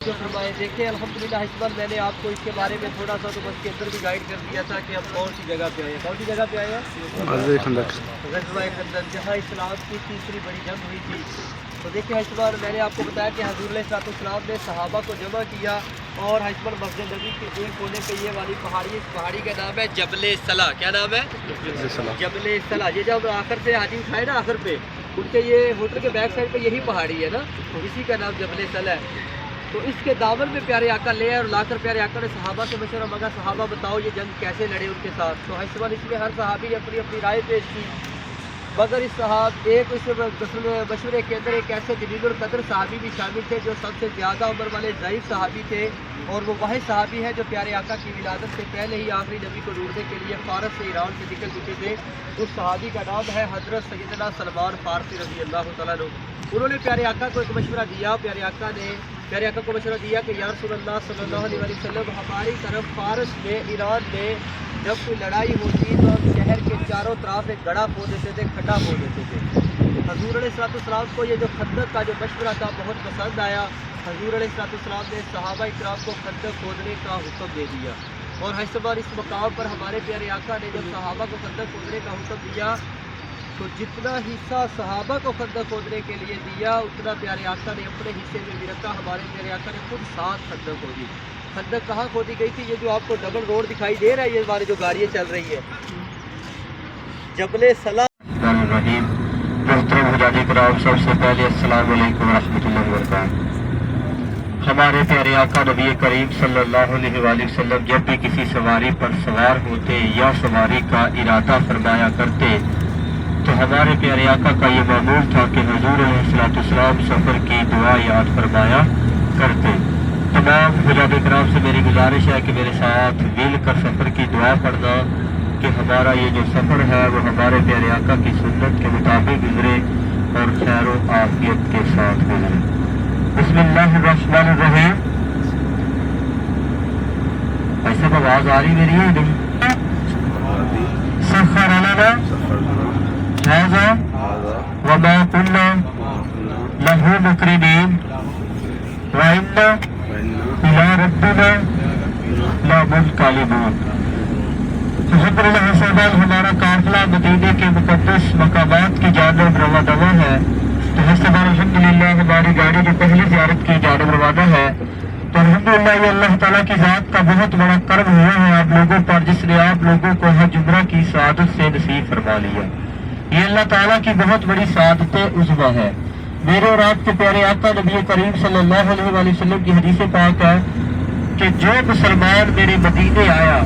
जो फरमाए देखें अल्हम्दुलिल्लाह इस बार मैंने आपको इसके बारे में थोड़ा सा तो बस के अंदर भी गाइड कर दिया था कि हम कौन सी जगह पे आए हैं। कौन सी जगह पे आए हैं? ग़ज़वा खंदक, जहाँ इस्लाम की तीसरी बड़ी जंग हुई थी। तो देखिए इस बार मैंने आपको बताया कि हज़ूर अलैहिस्सलाम ने सहाबा को जमा किया और इस बार मस्जिद नबी के एक कोने पे ये वाली पहाड़ी, इस पहाड़ी का नाम है जबल सला। क्या नाम है? जबल सला। ये जब आखिर से हाजी उठाए ना आखिर पे, उनके ये होटल के बैक साइड पे यही पहाड़ी है ना, तो इसी का नाम जबल सला है। तो इसके दामन में प्यारे आका ले और लाकर प्यारे आका ने सहाबा से मशवरा मांगा, सहाबा बताओ ये जंग कैसे लड़े उनके साथ। तो इस बार इसमें हर सहाबी अपनी अपनी राय पेश की, मगर इस एक इस मशवरे के अंदर एक ऐसे जलील कदर सहाबी भी शामिल थे जो सबसे ज़्यादा उम्र वाले ज़ईफ़ सहाबी थे, और वो वाहिद सहाबी है जो प्यारे आका की विलादत से पहले ही आखिरी नबी को ढूंढने के लिए फारस से ईरान से निकल चुके थे। उस सहाबी का नाम है हज़रत सैयदना सलमान फारसी रज़ी अल्लाह तआला अन्हु। उन्होंने प्यारे आका को एक मशवरा दिया, प्यारे आका को मशवरा दिया कि या रसूलल्लाह सल्लल्लाहु अलैहि वसल्लम, हमारी तरफ फारस में, ईरान में जब कोई लड़ाई होती तो हम शहर के चारों तरफ एक गड़ा खो देते थे, खड्डा खो देते थे। हज़ूर अलैहिस्सलाम को ये जो खंदक का जो मशवरा था बहुत पसंद आया। हज़ूर अलैहिस्सलाम ने सहाबा इकराम को खंदक खोदने का हुक्म दे दिया, और हर बार इस मकाम पर हमारे प्यारे आका ने जब सहाबा को खंदक खोदने का हुक्म दिया तो जितना हिस्सा सहाबा को खंदक खोदने के लिए दिया उतना प्यारे आका ने अपने हिस्से में भी रखा। हमारे प्यारे आका ने खुद 7 खंदक खोदी। खंदक कहाँ खोदी गई थी? ये जो आपको डबल रोड दिखाई दे रहा है, ये हमारी जो गाड़ियाँ चल रही है, जबल सला। सबसे पहले अस्सलाम वालेकुम रहमतुल्लाहि व बरकातहू। हमारे प्यारे आका नबी करीम सल्लल्लाहु अलैहि वसल्लम जब भी किसी सवारी पर सवार होते या सवारी का इरादा फरमाया करते तो हमारे प्यारे आका का ये मामूल था कि हुजूर अलैहिस्सलाम सफ़र की दुआ याद फरमाया करते। तमाम हुज़ार इकराम से मेरी गुजारिश है कि मेरे साथ मिल कर सफ़र की दुआ पढ़ना कि हमारा ये जो सफ़र है वो हमारे प्यारे आका की सुन्नत के मुताबिक गुजरे और खैर व आफियत के साथ गुजरे। बिस्मिल्लाहिर्रहमानिर्रहीम। ऐसे आवाज़ आ रही मेरी है नहीं? सफ़र लना हाज़ा व मा कुन्ना लहू मुक़रिनीन व इन्ना इला रब्बिना लमुनक़लिबून। हमारा काफ़िला मदीने के मुक़द्दस मकामात की जानिब रवाना है। तो अल्हम्दुलिल्लाह हमारी गाड़ी जो पहली ज़ियारत की जानिब रवाना है। तो अल्हम्दुलिल्लाह ये अल्लाह ताला की ज़ात का बहुत बड़ा कर्म हुआ है आप लोगों पर, जिसने आप लोगों को हज उम्रा की सआदत से नसीब फरमा लिया। ये अल्लाह ताला की बहुत बड़ी सआदत उज़्मा है। मेरे और आपके प्यारे आका नबी करीम सल्लल्लाहु अलैहि वसल्लम की हदीस पाक है कि जो मुसलमान मेरे मदीने आया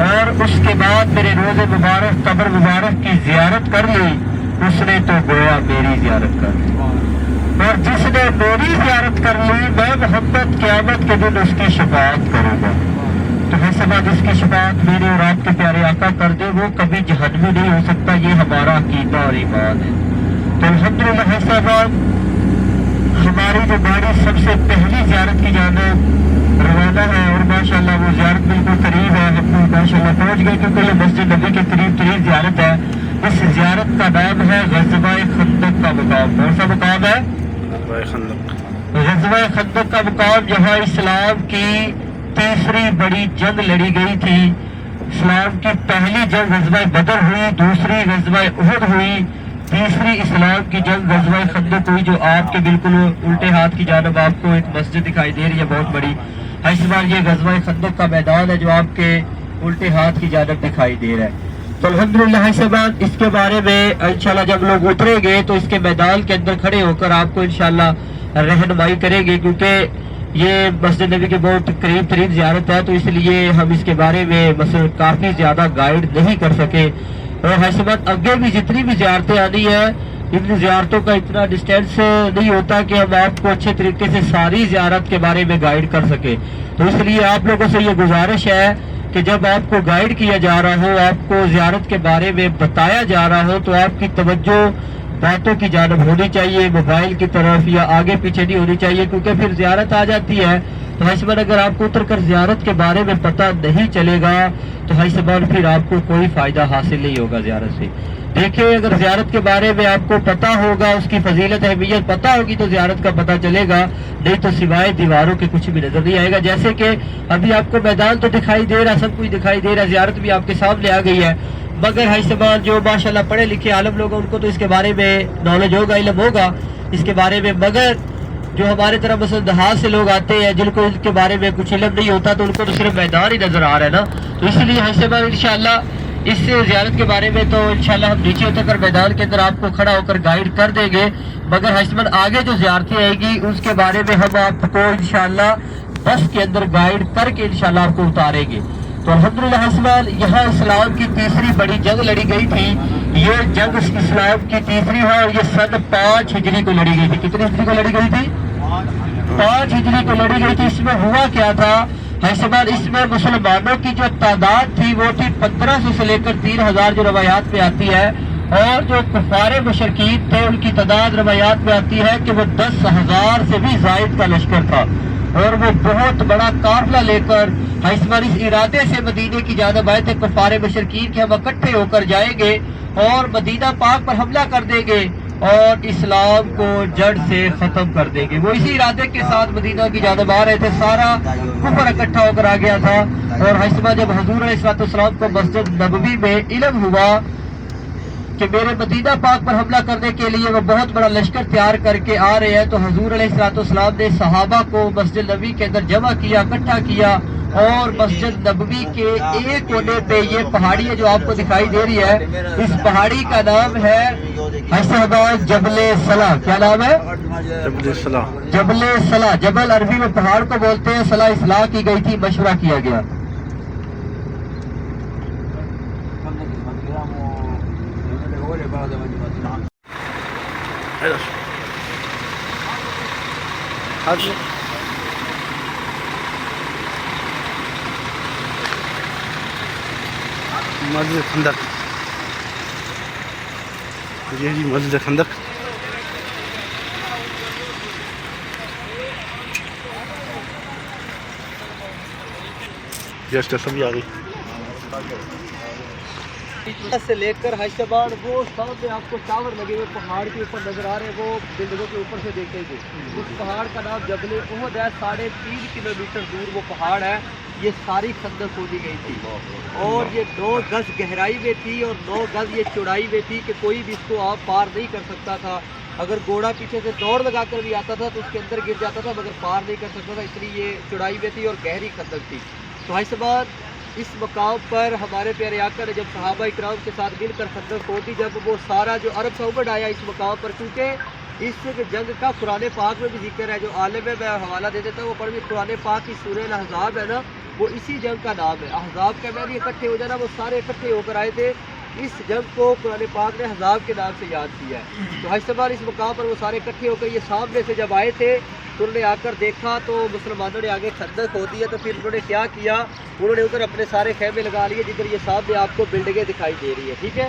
और उसके बाद मेरे रोज़े मुबारक कब्र मुबारक की ज़ियारत कर ली, उसने तो गोया मेरी ज़ियारत कर ली, और जिसने मेरी ज़ियारत कर ली मैं मोहम्मद क़यामत के दिन उसकी शफाअत करूँगा। तो है सबा जिसकी शफाअत मेरे और आपके प्यारे आका कर दे वो कभी जहन्नमी नहीं हो सकता। ये हमारा अकीदा और ईमान है। तो अल्हम्दुलिल्लाह है सबा हमारी जो गाड़ी सबसे पहली ज़ियारत की जानिब रवाना है, और माशाअल्लाह वो ज़ियारत बिल्कुल करीब है। हम लोग माशाअल्लाह पहुँच गए क्योंकि ये मस्जिद नबी के करीब तरीन ज़ियारत है। इस ज़ियारत का नाम है ग़ज़वा खंदक का मुकाम। कौन सा मुकाम है? ग़ज़वा खंदक का मुकाम, जहाँ इस्लाम की तीसरी बड़ी जंग लड़ी गई थी। इस्लाम की पहली जंग ग़ज़वा बदर हुई, दूसरी ग़ज़वा उहद हुई, तीसरी इस्लाम की जंग ग़ज़वा खंदक हुई, जो आपके बिल्कुल उल्टे हाथ की जानिब आपको एक मस्जिद दिखाई दे रही है बहुत बड़ी। इस बार ये ग़ज़वा खंदक का मैदान है जो आपके उल्टे हाथ की जानिब दिखाई दे रहा है। तो अल्हम्दुलिल्लाह इसके बाद इसके बारे में इंशाल्लाह जब लोग उतरेंगे तो इसके मैदान के अंदर खड़े होकर आपको इंशाल्लाह रहनुमाई करेंगे, क्योंकि ये मस्जिद नबी के बहुत करीब तरीन ज़ियारत है, तो इसलिए हम इसके बारे में मसल काफ़ी ज़्यादा गाइड नहीं कर सके। और हैसबत आगे भी जितनी भी ज़ियारतें आनी है, इन ज़ियारतों का इतना डिस्टेंस नहीं होता कि हम आपको अच्छे तरीके से सारी ज़ियारत के बारे में गाइड कर सके। तो इसलिए आप लोगों से ये गुजारिश है कि जब आपको गाइड किया जा रहा हो, आपको ज़ियारत के बारे में बताया जा रहा हो, तो आपकी तवज्जो बातों की जानिब होनी चाहिए, मोबाइल की तरफ या आगे पीछे नहीं होनी चाहिए, क्योंकि फिर ज़ियारत आ जाती है तो भाई साहब अगर आपको उतर कर ज़ियारत के बारे में पता नहीं चलेगा तो भाई साहब फिर आपको कोई फ़ायदा हासिल नहीं होगा ज़ियारत से। देखिए अगर ज़ियारत के बारे में आपको पता होगा, उसकी फजीलत अहमियत पता होगी तो ज़ियारत का पता चलेगा, नहीं तो सिवाय दीवारों के कुछ भी नजर नहीं आएगा। जैसे कि अभी आपको मैदान तो दिखाई दे रहा, सब कुछ दिखाई दे रहा, ज़ियारत भी आपके सामने आ गई है, मगर भाई साहब जो माशाल्लाह पढ़े लिखे आलम लोग हैं उनको तो इसके बारे में नॉलेज होगा, इल्म होगा इसके बारे में, मगर जो हमारे तरह मसलन देहात से लोग आते हैं जिनको इसके बारे में कुछ इल्म नहीं होता तो उनको तो सिर्फ मैदान ही नजर आ रहा है ना। तो इसलिए भाई साहब इंशाल्लाह इस ज़ियारत के बारे में तो इंशाल्लाह हम नीचे उतर मैदान के अंदर आपको खड़ा होकर गाइड कर देंगे, मगर हसबन आगे जो ज़ियारतें आएगी उसके बारे में हम आपको इंशाल्लाह बस के अंदर गाइड करके इंशाल्लाह आपको उतारेंगे। तो अल्हम्दुलिल्लाह हसबन यहाँ इस्लाम की तीसरी बड़ी जंग लड़ी गई थी। ये जंग इस्लाम की तीसरी है और ये सन 5 हिजरी को लड़ी गई थी। कितनी हिजरी को लड़ी गई थी? 5 हिजरी को लड़ी गई थी। इसमें हुआ क्या था हसबन, इसमें मुसलमानों की जो तादाद थी वो थी 1500 से लेकर 3000 जो रवायात में आती है, और जो कुफारे मुशरकीन थे उनकी तादाद रवायात में आती है कि वो 10,000 से भी ज़ायद का लश्कर था, और वो बहुत बड़ा काफिला लेकर इस इरादे से मदीने की जानिब आए थे कुफारे मुशरकीन के हम इकट्ठे होकर जाएंगे और मदीना पाक पर हमला कर देंगे और इस्लाम को जड़ से खत्म कर देंगे। वो इसी इरादे के साथ मदीना की जानिब आ रहे थे, सारा कुफर इकट्ठा होकर आ गया था। और हसबा जब हुजूर अलैहिस्सलाम को मस्जिद नबवी में इल्म हुआ कि मेरे मदीना पाक पर हमला करने के लिए वो बहुत बड़ा लश्कर तैयार करके आ रहे हैं, तो हुजूर अलैहिस्सलाम ने सहाबा को मस्जिद नबवी के अंदर जमा किया, इकट्ठा किया, और मस्जिद नबवी के एक कोने पे ये पहाड़ी है जो आपको दिखाई दे रही है, इस पहाड़ी का नाम है जबले सला। क्या नाम है? जबले सला। जबले सला, जबल अरबी में पहाड़ को बोलते हैं, सला इस्लाह की गई थी, मशवरा किया गया। मस्जिद खंदक, ये जी मस्जिद खंदक। जस्ट सभी आ गई से लेकर हैदराबाद वो सामने आपको टावर लगे हुए पहाड़ के ऊपर नजर आ रहे हैं, वो बिल्डिंगों के ऊपर से देखेंगे। उस पहाड़ का नाम जबल उहद है। 3.5 किलोमीटर दूर वो पहाड़ है। ये सारी खंदक खोदी गई थी और ये 9 गज गहराई में थी और 9 गज ये चौड़ाई में थी कि कोई भी इसको आप पार नहीं कर सकता था। अगर घोड़ा पीछे से दौड़ लगा कर भी आता था तो उसके अंदर गिर जाता था, मगर पार नहीं कर सकता था, इसलिए ये चौड़ाई में थी और गहरी खंदक थी। तो हैदराबाद इस मकाम पर हमारे प्यारे आका ने जब सहाबा इकराम के साथ मिलकर खंदक खोदी, जब वो सारा जो अरब से उमड़ आया इस मकाम पर, क्योंकि इस जंग का कुरान पाक में भी जिक्र है, जो आलिम है मैं हवाला दे देता हूँ, वो पढ़ भी कुरान पाक की सूरह अहज़ाब है ना, वो इसी जंग का नाम है। अहज़ाब के मैंने इकट्ठे हो जाना, वो सारे इकट्ठे होकर आए थे। इस जंग को कुरान पाक ने अहज़ाब के नाम से याद किया है। तो हैदराबाद इस मकाम पर वो सारे इकट्ठे होकर ये सामने से जब आए थे तो उन्होंने आकर देखा तो मुसलमानों ने आगे खंदक खोदी है। तो फिर उन्होंने क्या किया, उन्होंने उधर अपने सारे खेमे लगा लिए जिधर ये सामने आपको बिल्डिंगें दिखाई दे रही है, ठीक है।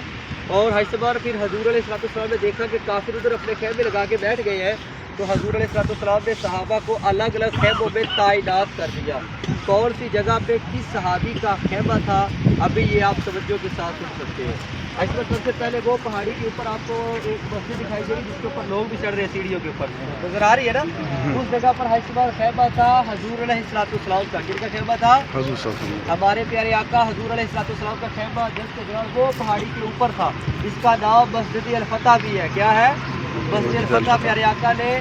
और हैदराबाद फिर हजूर अलैहिस्सलाम ने देखा कि काफिर उधर अपने खेमे लगा के बैठ गए हैं, तो हजूर अलैहिस्सलाम ने सहाबा को अलग अलग खेमों में तैनात कर दिया। कौन सी जगह पे किस सहाबी का खेमा था, अभी ये आप तवज्जो के साथ सुन सकते हैं। इसमें सबसे पहले वो पहाड़ी के ऊपर आपको एक मस्जिद दिखाई दे रही है जिसके ऊपर लोग भी चढ़ रहे हैं सीढ़ियों के ऊपर, नजर आ रही है ना। उस जगह पर हैदराबाद खेमा था हजूर अलैहिस्सलाम का। किनका खेमा था? हमारे प्यारे आका हजूर अलैहिस्सलाम का खेमा जिसके दौरान वो पहाड़ी के ऊपर था। इसका नाम मस्जिद अल-फतह भी है। क्या है? मस्जिद अल-फतह। प्यारे आका ने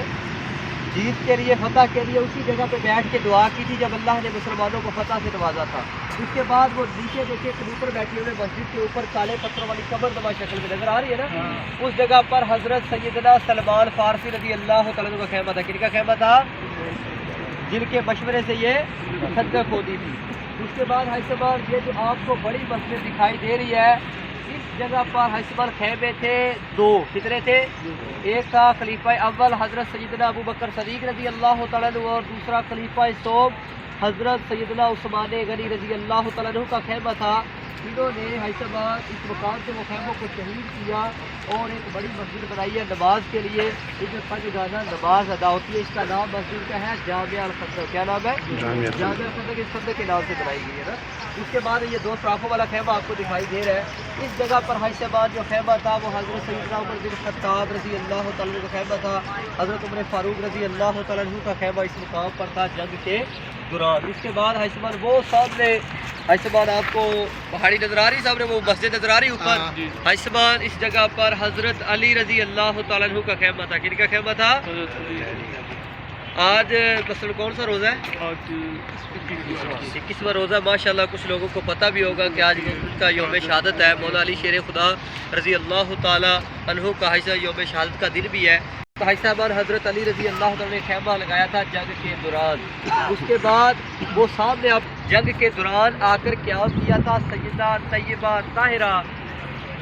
जीत के लिए, फतह के लिए उसी जगह पे बैठ के दुआ की थी जब अल्लाह ने मुसलमानों को फतह से नवाजा था। उसके बाद वो नीचे देखे कबूतर बैठे हुए मस्जिद के ऊपर काले पत्थरों वाली कब्र नुमा शक्ल में नजर आ रही है ना, उस जगह पर हजरत सैयदना सलमान फारसी रज़ी अल्लाह तआला का खेमा था। किनका खेमा था? जिनके मशवरे से ये खंदक खोदी थी। उसके बाद हैदराबाद ये जो आपको बड़ी मस्जिद दिखाई दे रही है, इस जगह पर हैदराबाद खेमे थे 2। कितने थे? एक था खलीफा अव्वल हजरत सैयदना अबू बकर सदीक रज़ी अल्लाह तआला अन्हु और दूसरा खलीफा सोम हजरत सैयदना उस्मान गनी रज़ी अल्लाह तआला अन्हु का खेमा था। انہوں نے حیثیت اس مقام سے وہ خیموں کو شہید کیا اور ایک بڑی مسجد بنائی ہے نماز کے لیے. ادھر پنج گانا نماز ادا ہوتی ہے. اس کا نام مسجد کا ہے جامعہ الخندق. کیا نام ہے؟ جامعہ الخندق. اس خندق کے نام سے بنائی گئی ہے نا. اس کے بعد یہ دو سراخوں والا خیمہ آپ کو دکھائی دے رہا ہے. اس جگہ پر حیثیت جو خیمہ تھا وہ حضرت سیدنا عمر بن خطاب رضی اللہ تعالیٰ عنہ کا خیمہ تھا. حضرت عمر فاروق رضی اللہ تعالیٰ عنہ کا خیمہ اس مقام پر تھا جنگ کے دوران. اس کے بعد حیثیت وہ سامنے حیثیت آپ کو پہاڑی نظر آ رہی ہے, سامنے وہ مسجد نظر آ رہی اوپر. حیثیت اس جگہ پر حضرت علی رضی اللہ تعالیٰ عنہ کا خیمہ تھا. کن کا خیمہ تھا؟ آج مثلا کون سا روزہ ہے؟ 21واں روزہ. ماشاءاللہ کچھ لوگوں کو پتہ بھی ہوگا کہ آج ان کا یوم شہادت ہے. مولا علی شیر خدا رضی اللہ تعالیٰ عنہ کا حیثیت یوم شہادت کا دن بھی ہے. حیثیت حضرت علی رضی اللہ تعالیٰ نے خیمہ لگایا تھا جنگ کے دوران. اس کے بعد وہ سامنے اب جنگ کے دوران آ کر قیام کیا تھا سیدہ طیبہ طاہرہ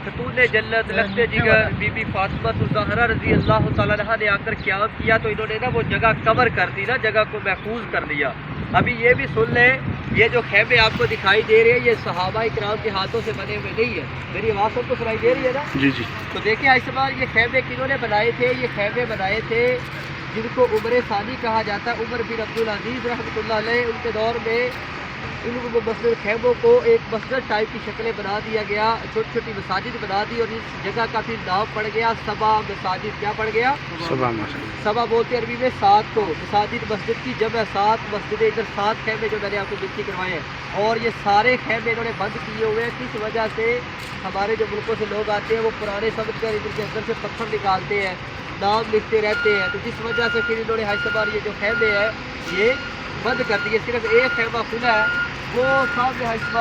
خاتون جنت لخت جگر بی بی فاطمہ الزہرا رضی اللہ تعالیٰ عنہ نے آ کر قیام کیا تو انہوں نے نا وہ جگہ کور کر دی نا, جگہ کو محفوظ کر لیا. ابھی یہ بھی سن لیں, یہ جو خیمے آپ کو دکھائی دے رہے ہیں یہ صحابہ کرام کے ہاتھوں سے بنے ہوئے نہیں ہیں. میری آواز سب کو سنائی دے رہی ہے نا؟ جی جی. تو دیکھیں اس بار یہ خیمے کنہوں نے بنائے تھے؟ یہ خیمے بنائے تھے جن کو عمر ثانی کہا جاتا ہے. عمر بن عبدالعزیز رحمۃ اللہ علیہ ان کے دور میں ان مسجد خیموں کو ایک مسجد ٹائپ کی شکلیں بنا دیا گیا, چھوٹی چھوٹی مساجد بنا دی, اور اس جگہ کا پھر نام پڑ گیا سبا مساجد. کیا پڑ گیا؟ سبا بولتے عربی میں 7 کو. مساجد مسجد کی جمع 7 مسجدیں. ادھر 7 خیمے جو میں نے آپ کو گنتی کروائے ہیں, اور یہ سارے خیمے انہوں نے بند کیے ہوئے ہیں. کس وجہ سے؟ ہمارے جو ملکوں سے لوگ آتے ہیں وہ پرانے سمجھ کر ادھر کے اندر سے پتھر نکالتے ہیں, نام لکھتے رہتے ہیں. تو جس وجہ سے پھر انہوں نے حیثیت یہ جو خیمے ہیں یہ بند کر دیے. صرف ایک خیمہ کھلا ہے, وہ سامنے حیثیت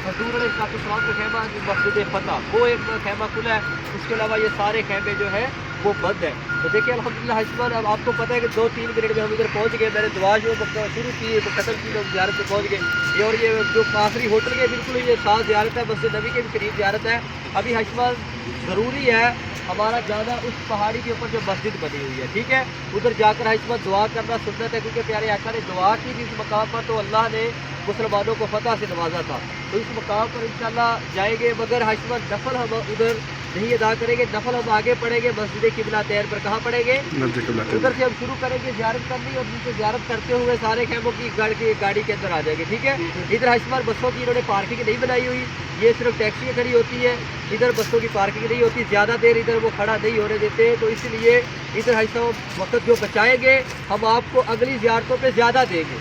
حضور علیہ السلام کا خیمہ مسجد فتح, وہ ایک خیمہ کھلا ہے. اس کے علاوہ یہ سارے خیمے جو ہے وہ بند ہے. تو دیکھیں الحمدللہ حیثیت اب آپ کو پتہ ہے کہ 2-3 منٹ میں ہم ادھر پہنچ گئے. میں نے دعا جو شروع کی ختم کی, لوگ زیارت پہ پہنچ گئے. یہ اور یہ جو آخری ہوٹل کے بالکل یہ ساتھ زیارت ہے, مسجد نبی کے بھی قریب زیارت ہے. ابھی حیثیت ضروری ہے ہمارا جانا اس پہاڑی کے اوپر جو مسجد بنی ہوئی ہے, ٹھیک ہے, ادھر جا کر حیثیت دعا کرنا سنت ہے, کیونکہ پیارے آقا نے دعا کی تھی اس مقام پر تو اللہ نے مسلمانوں کو فتح سے نوازا تھا. تو اس مقام پر انشاءاللہ جائیں گے, مگر حیثیت نفل ہم ادھر نہیں ادا کریں گے. نفل ہم آگے پڑھیں گے مسجد قبلہ تین پر. کہاں پڑھیں گے؟ ادھر سے ہم شروع کریں گے زیارت کرنی, اور نیچے زیارت کرتے ہوئے سارے خیموں کی گاڑی کے اندر آ جائیں گے, ٹھیک ہے. ادھر حیثیت بسوں کی انہوں نے پارکنگ نہیں بنائی ہوئی, یہ صرف ٹیکسی کھڑی ہوتی ہے. ادھر بسوں کی پارکنگ نہیں ہوتی, زیادہ دیر ادھر وہ کھڑا نہیں ہونے دیتے. تو اس لیے ادھر حیثیت وقت جو بچائیں گے ہم آپ کو اگلی زیارتوں پہ زیادہ دیں گے,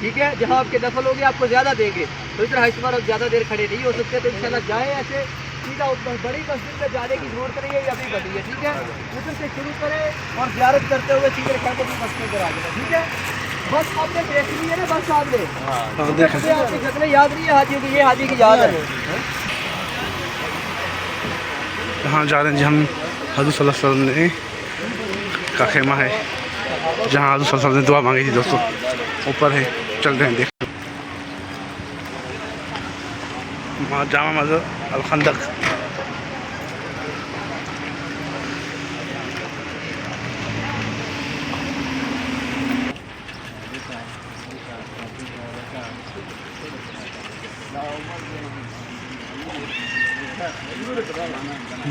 ٹھیک ہے. جہاں آپ کے نفل ہوگے آپ کو زیادہ دیں گے. تو ادھر حیثیت اب زیادہ دیر کھڑے نہیں ہو سکتے. تو انشاءاللہ جائیں ایسے سیدھا بڑی مسجد میں جانے کی ضرورت نہیں ہے, یہ ابھی بنی ہے, ٹھیک ہے. ادھر سے شروع کریں اور زیارت کرتے ہوئے سیدھے خیموں کی مسجد پر آ جائیں, ٹھیک ہے. بس آپ نے دیکھ لی ہے نا, بس آپ نے آپ کی شکلیں یاد نہیں ہے حاجیوں کی, یہ حاجی کی یاد ہے. ہاں جا رہے ہیں جی ہم حضور صلی اللہ علیہ وسلم نے کا خیمہ ہے جہاں حضور صلی اللہ علیہ وسلم نے دعا مانگی تھی. دوستوں اوپر ہے, چل رہے ہیں دیکھ. جامع مسجد الخندق.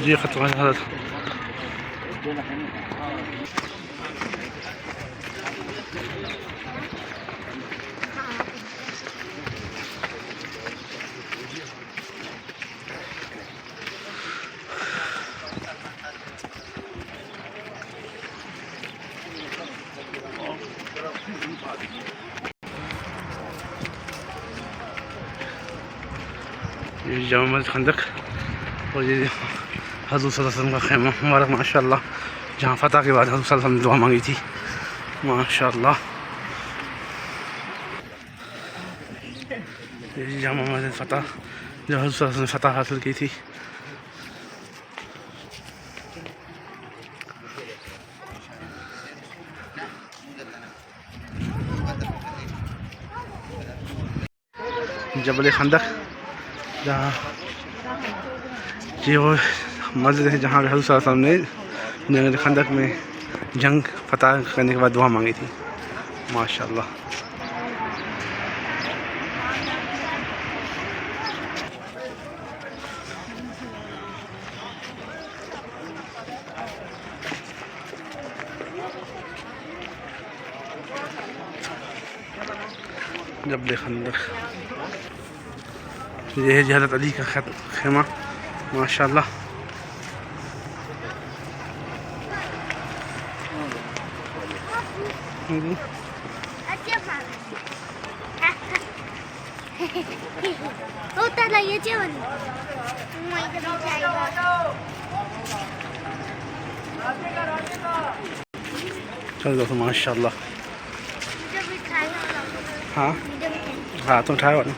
جی ختم حضرت. یہ جامع مسجد خندق اور یہ حضور صلی اللہ علیہ وسلم کا خیمہ مبارک ماشاء اللہ, جہاں فتح کے بعد حضور صلی اللہ علیہ وسلم نے دعا مانگی تھی ماشاء اللہ. یہ جامع مسجد فتح جو حضور صلی اللہ علیہ وسلم نے فتح حاصل کی تھی. جبل خندق جہاں یہ وہ مسجد ہے جہاں حضور صلی اللہ علیہ وسلم نے جنگ خندق میں جنگ فتح کرنے کے بعد دعا مانگی تھی ماشاء اللہ. جبل خندق. یہ ہے جی حضرت علی کا خیمہ ماشاء اللہ. چلو ماشاء اللہ. ہاں ہاں تم اٹھائے والے